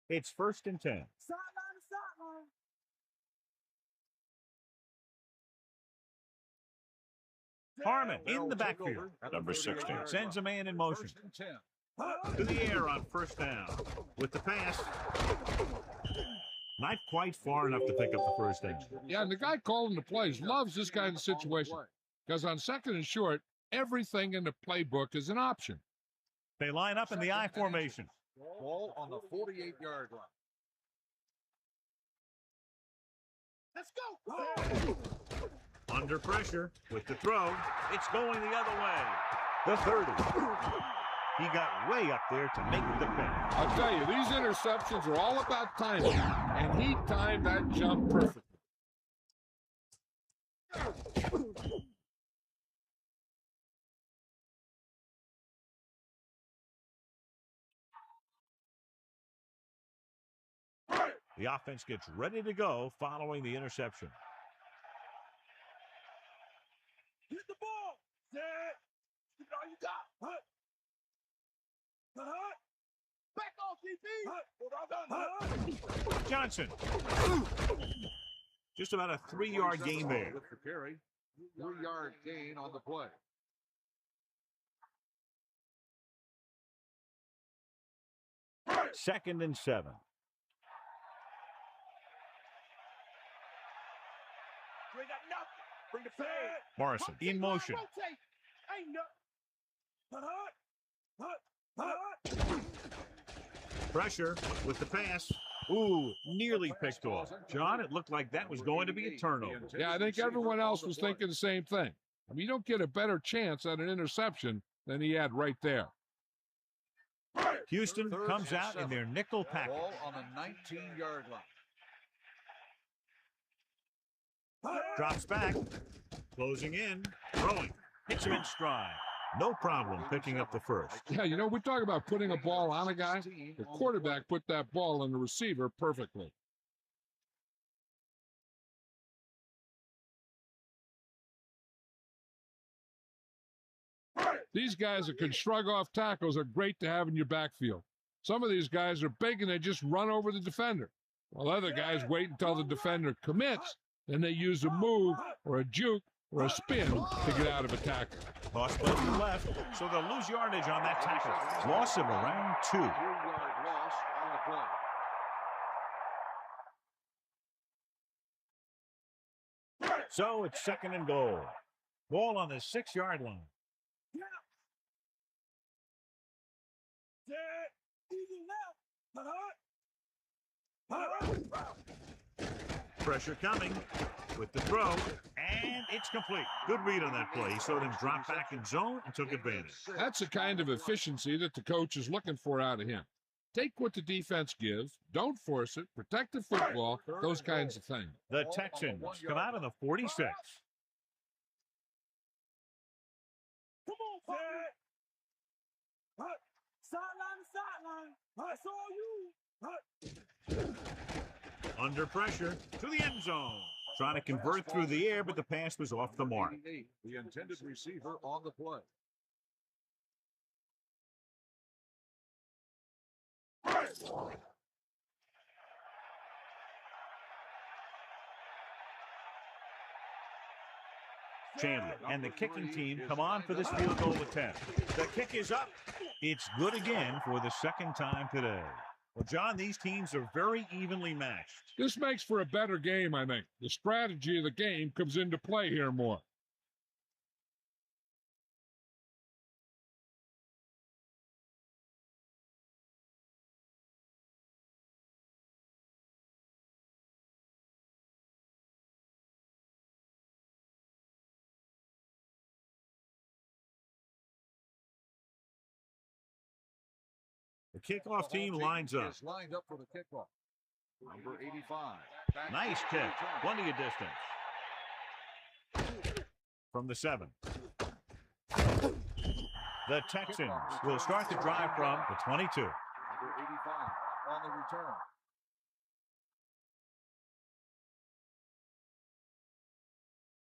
It's first and 10. Sideline to sideline. Harmon in the backfield. Number 16 sends a man in motion. First and 10. To the air on first down. With the pass. Not quite far enough to pick up the first down. Yeah, and the guy calling the plays loves this kind of situation. Because on second and short, everything in the playbook is an option. They line up in the I formation. Ball on the 48-yard line. Let's go. Under pressure with the throw. It's going the other way. The 30. He got way up there to make the pick. I'll tell you, these interceptions are all about timing. And he timed that jump perfectly. The offense gets ready to go following the interception. Hit the ball. Set. Give it all you got. Hut. Hut. Back off, DB. Hut. Hut. Johnson. Just about a 3-yard gain there. With the carry, 3-yard gain on the play. Second and 7. You ain't got nothing. Bring the fade. Morrison in motion. Rotate. Ain't nothing. Hut. Pressure with the pass. Ooh, nearly picked off. John, it looked like that was going to be a turnover. Yeah, I think everyone else was thinking the same thing. I mean, you don't get a better chance at an interception than he had right there. Houston comes out in their nickel package. Ball on the 19-yard line. Drops back. Closing in. Throwing. Hits him in stride. No problem picking up the first. Yeah, you know, we talk about putting a ball on a guy. The quarterback put that ball on the receiver perfectly. These guys that can shrug off tackles are great to have in your backfield. Some of these guys are big and they just run over the defender, while other guys wait until the defender commits, then they use a move or a juke or a spin to get out of a tackle. Lost play to the left, so they'll lose yardage on that tackle. Loss of around 2. 3-yard loss on the play. So it's second and goal. Ball on the 6-yard line. Pressure coming with the throw, and it's complete. Good read on that play. He saw them drop back in zone and took advantage. That's the kind of efficiency that the coach is looking for out of him. Take what the defense gives, don't force it, protect the football, those kinds of things. The Texans come out on the 46. Come on, sideline. That's all you. Under pressure to the end zone. Trying to convert through the air, but the pass was off the mark. The intended receiver on the play. Chandler and the kicking team come on for this field goal attempt. The kick is up. It's good again for the second time today. Well, John, these teams are very evenly matched. This makes for a better game, I think. The strategy of the game comes into play here more. The kickoff team lines up. Is lined up for the kickoff. Number 85. Nice kick. Plenty of distance. From the 7. The Texans will start the drive from the 22. Number 85 on the return.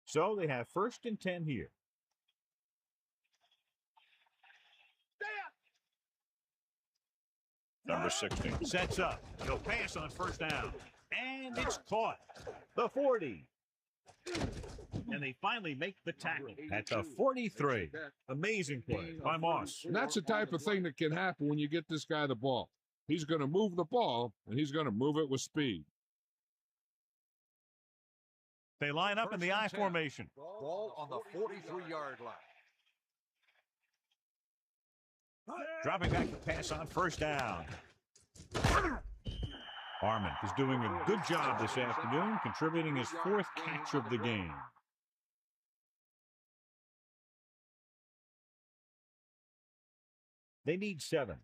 So they have first and 10 here. Number 16 sets up. He'll pass on first down. And it's caught. The 40. And they finally make the tackle at the 43. Amazing play by Moss. And that's the type of thing that can happen when you get this guy the ball. He's going to move the ball, and he's going to move it with speed. They line up in the I formation. Ball on the 43-yard line. Dropping back to pass on first down. Harmon is doing a good job this afternoon, contributing his 4th catch of the game. They need 7.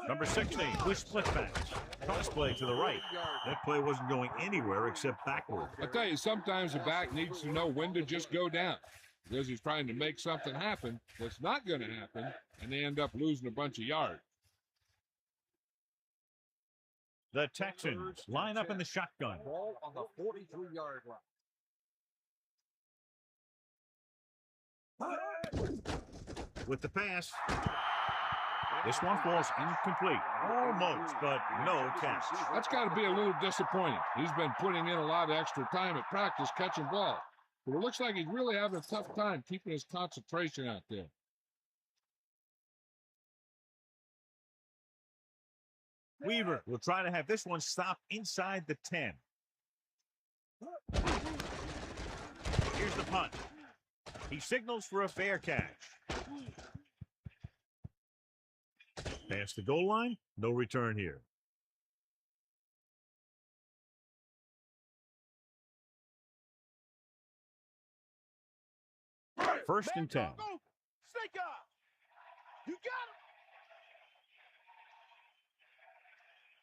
Number 16 with split backs. Cross play to the right. That play wasn't going anywhere except backward. I tell you, sometimes the back needs to know when to just go down. because he's trying to make something happen that's not going to happen, and they end up losing a bunch of yards. The Texans line up in the shotgun. Ball on the 43-yard line. With the pass. This one falls incomplete. Almost, but no catch. That's got to be a little disappointing. He's been putting in a lot of extra time at practice catching balls. But it looks like he's really having a tough time keeping his concentration out there. Weaver will try to have this one stop inside the 10. Here's the punt. He signals for a fair catch. Past the goal line, no return here. First and 10. Snake up. You got him.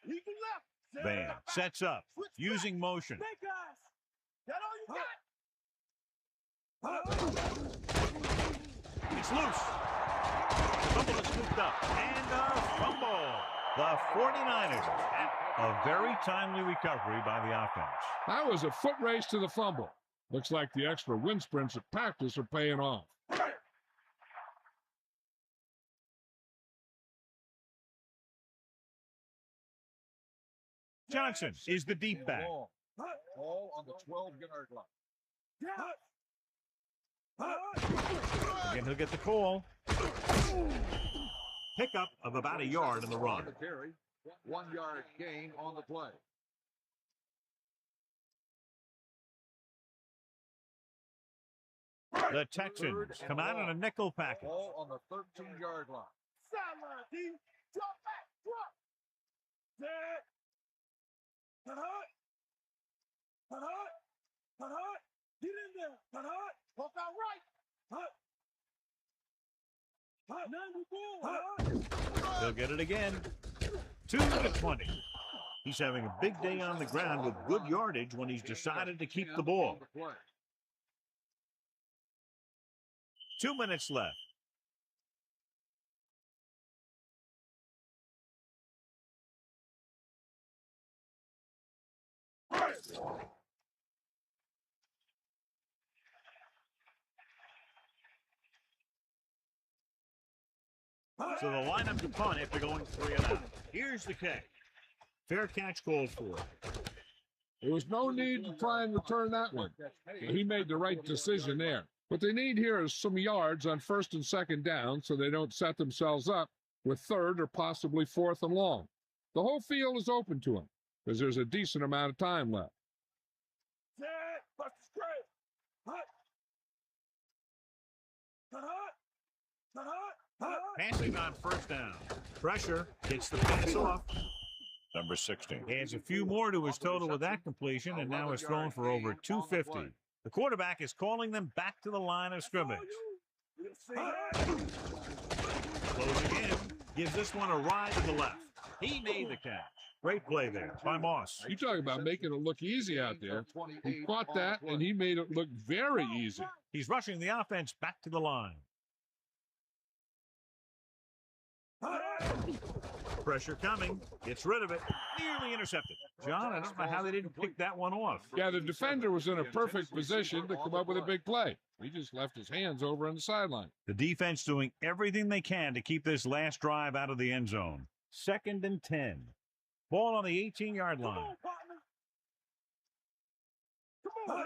He can left. Van sets up, using motion. Snake eyes. That all you got? It's loose. Fumble is scooped up. And a fumble. The 49ers have a very timely recovery by the offense. That was a foot race to the fumble. Looks like the extra wind sprints at practice are paying off. Johnson is the deep back. Ball on the 12-yard line. Again, he'll get the call. Pickup of about a yard in the run. 1-yard gain on the play. The Texans come out in a nickel package. Ball on the 13-yard line. Sideline, D. Drop back. Drop. Set. Cut hard. Cut hard. Cut hard. Get in there. Cut hard. Walk out right. Hut. Hut. 94. They'll get it again. 2 to 20. He's having a big day on the ground with good yardage when he's decided to keep the ball. 2 minutes left. So the lineup to punt after going 3 and out. Here's the catch. Fair catch called for. There was no need to try and return that one. He made the right decision there. What they need here is some yards on 1st and 2nd down so they don't set themselves up with 3rd or possibly 4th and long. The whole field is open to them because there's a decent amount of time left. Set. Bust the straight. Hut. Cut hard. Cut hard. Passing on 1st down. Pressure gets the pass off. Number 16. Adds a few more to his total with that completion and now is thrown for over 250. The quarterback is calling them back to the line of scrimmage. Closing in. Gives this one a ride to the left. He made the catch. Great play there by Moss. You talk about making it look easy out there. He caught that, and he made it look very easy. He's rushing the offense back to the line. Pressure coming. Gets rid of it. Nearly intercepted. John, I don't know how they didn't pick that one off. Yeah, the defender was in a perfect position to come up with a big play. He just left his hands over on the sideline. The defense doing everything they can to keep this last drive out of the end zone. 2nd and 10. Ball on the 18-yard line.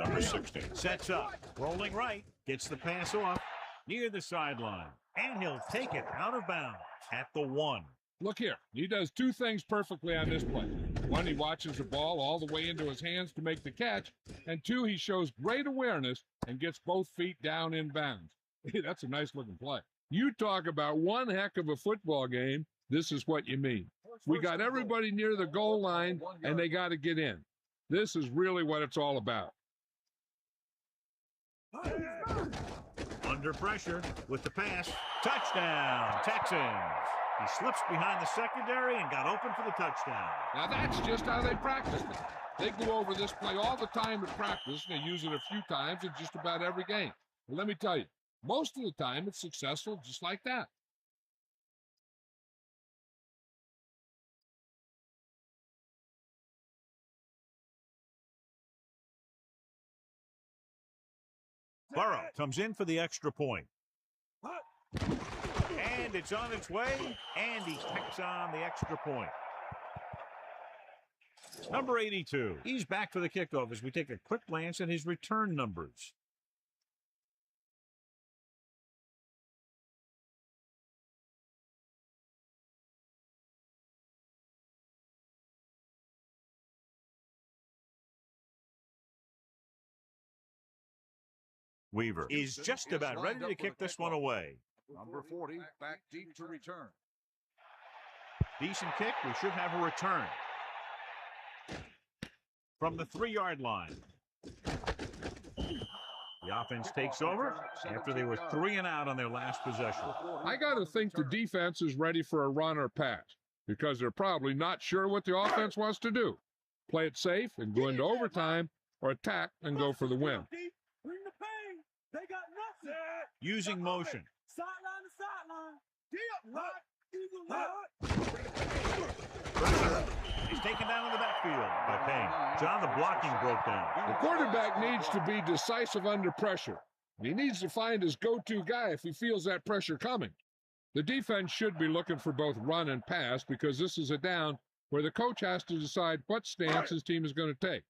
Number 16. Sets up. Rolling right. Gets the pass off. Near the sideline. And he'll take it out of bounds at the 1. Look here. He does 2 things perfectly on this play. 1, he watches the ball all the way into his hands to make the catch. And 2, he shows great awareness and gets both feet down in bounds. Hey, that's a nice-looking play. You talk about one heck of a football game. This is what you mean. We got everybody near the goal line, and they got to get in. This is really what it's all about. Under pressure with the pass. Touchdown, Texans. He slips behind the secondary and got open for the touchdown. Now, that's just how they practice it. They go over this play all the time at practice. They use it a few times in just about every game. And let me tell you, most of the time it's successful just like that. Burrow comes in for the extra point. And it's on its way, and he tacks on the extra point. Number 82. He's back for the kickoff as we take a quick glance at his return numbers. Weaver is just about ready to kick this one away. Number 40 back deep to return. Decent kick. We should have a return. From the 3-yard line. The offense takes over after they were 3 and out on their last possession. I got to think the defense is ready for a run or pass because they're probably not sure what the offense wants to do. Play it safe and go into overtime, or attack and go for the win. Bring the pain. They got nothing. Using motion. Sideline to sideline. He's taken down in the backfield by Payne. John, the blocking broke down. The quarterback needs to be decisive under pressure. He needs to find his go-to guy if he feels that pressure coming. The defense should be looking for both run and pass because this is a down where the coach has to decide what stance his team is going to take.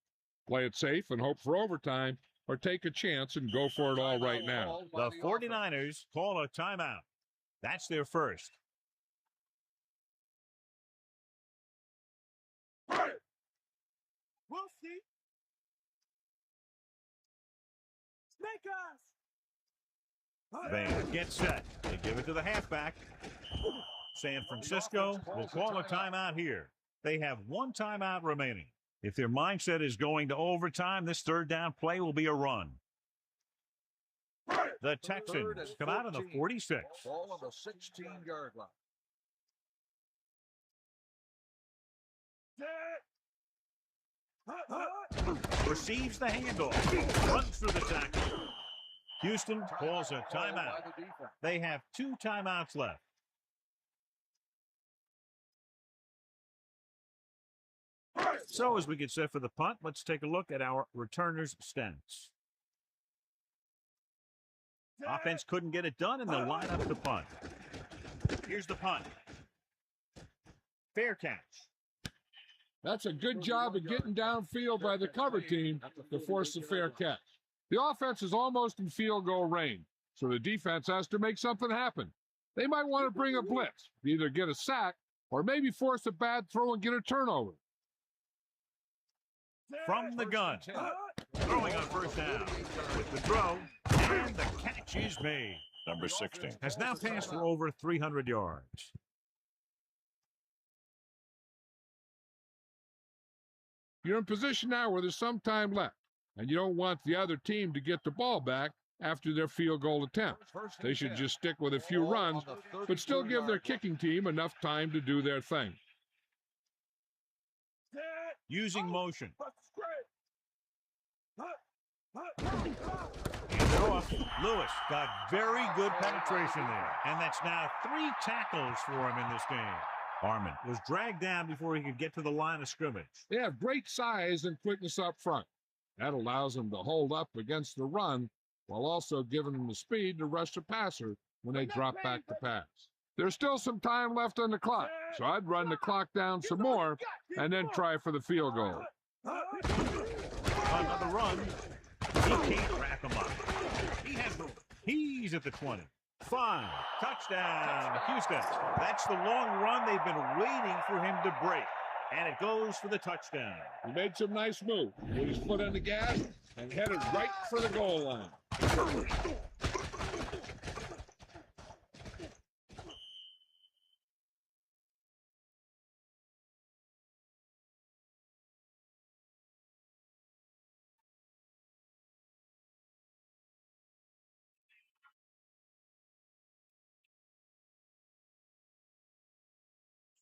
Play it safe and hope for overtime, or take a chance and go for it all right now. The 49ers call a timeout. That's their first. We'll see. Snake eyes. Van gets set. They give it to the halfback. San Francisco will call a timeout here. They have 1 timeout remaining. If their mindset is going to overtime, this 3rd down play will be a run. The Texans come out on the 46. Ball on the 16-yard line. Receives the handoff. Runs through the tackle. Houston calls a timeout. They have 2 timeouts left. So as we get set for the punt, let's take a look at our returners' stance. Offense couldn't get it done, and they'll line up the punt. Here's the punt. Fair catch. That's a good job of getting downfield by the cover team to force the fair catch. The offense is almost in field goal range, so the defense has to make something happen. They might want to bring a blitz, either get a sack or maybe force a bad throw and get a turnover. From the gun. Throwing on first down. With the throw, and the catch is made. Number 16 has now passed for over 300 yards. You're in position now where there's some time left, and you don't want the other team to get the ball back after their field goal attempt. They should just stick with a few runs, but still give their kicking team enough time to do their thing. Using motion. Hands it off. Lewis got very good penetration there, and that's now 3 tackles for him in this game. Harmon was dragged down before he could get to the line of scrimmage. They have great size and quickness up front. That allows them to hold up against the run while also giving them the speed to rush the passer when they drop back to pass. There's still some time left on the clock, so I'd run the clock down some more and then try for the field goal. Another run. He can't wrap him up. He's at the 20. 5. Touchdown, Houston. That's the long run they've been waiting for him to break. And it goes for the touchdown. He made some nice moves. Put his foot on the gas and headed right for the goal line.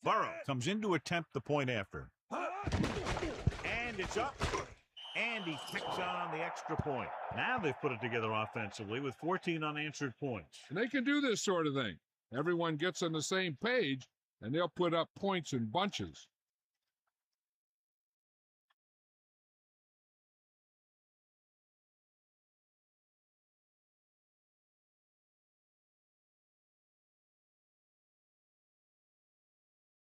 Burrow comes in to attempt the point after. And it's up. And he kicks on the extra point. Now they've put it together offensively with 14 unanswered points. And they can do this sort of thing. Everyone gets on the same page, and they'll put up points in bunches.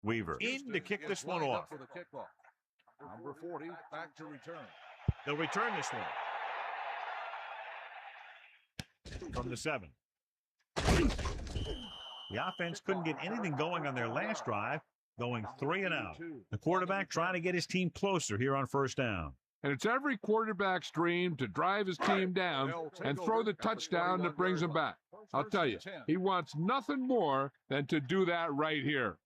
Weaver in to kick this one off. For the kickoff. Number 40 back to return. They'll return this one. From the 7. The offense couldn't get anything going on their last drive, going 3 and out. The quarterback trying to get his team closer here on first down. And it's every quarterback's dream to drive his team down and throw the touchdown that brings him back. I'll tell you, he wants nothing more than to do that right here.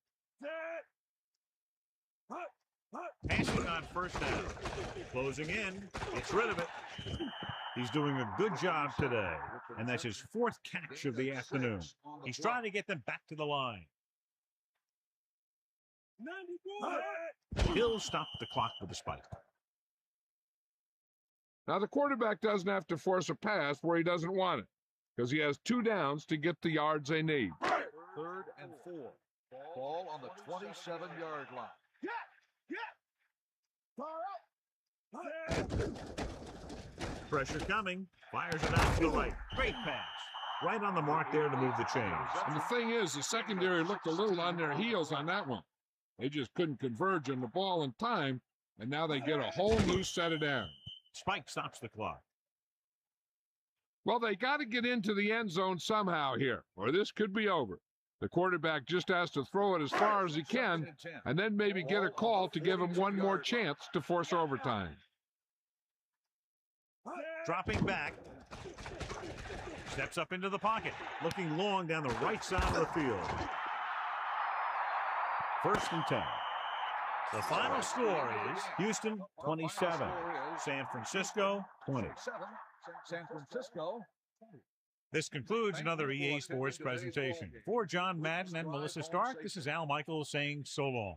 Passing on first down. Closing in. Gets rid of it. He's doing a good job today, and that's his 4th catch of the afternoon. He's trying to get them back to the line. He'll stop the clock with a spike. Now, the quarterback doesn't have to force a pass where he doesn't want it, because he has 2 downs to get the yards they need. 3rd and 4. Ball on the 27-yard line. Pressure coming. Fires it out to the right. Great pass. Right on the mark there to move the chains. And the thing is, the secondary looked a little on their heels on that one. They just couldn't converge on the ball in time, and now they get a whole new set of downs. Spike stops the clock. Well, they got to get into the end zone somehow here, or this could be over. The quarterback just has to throw it as far as he can, and then maybe get a call to give him one more chance to force overtime. Dropping back. Steps up into the pocket, looking long down the right side of the field. 1st and 10. The final score is Houston 27, San Francisco 20. San Francisco. This concludes another EA Sports presentation. For John Madden and Melissa Stark, this is Al Michaels saying so long.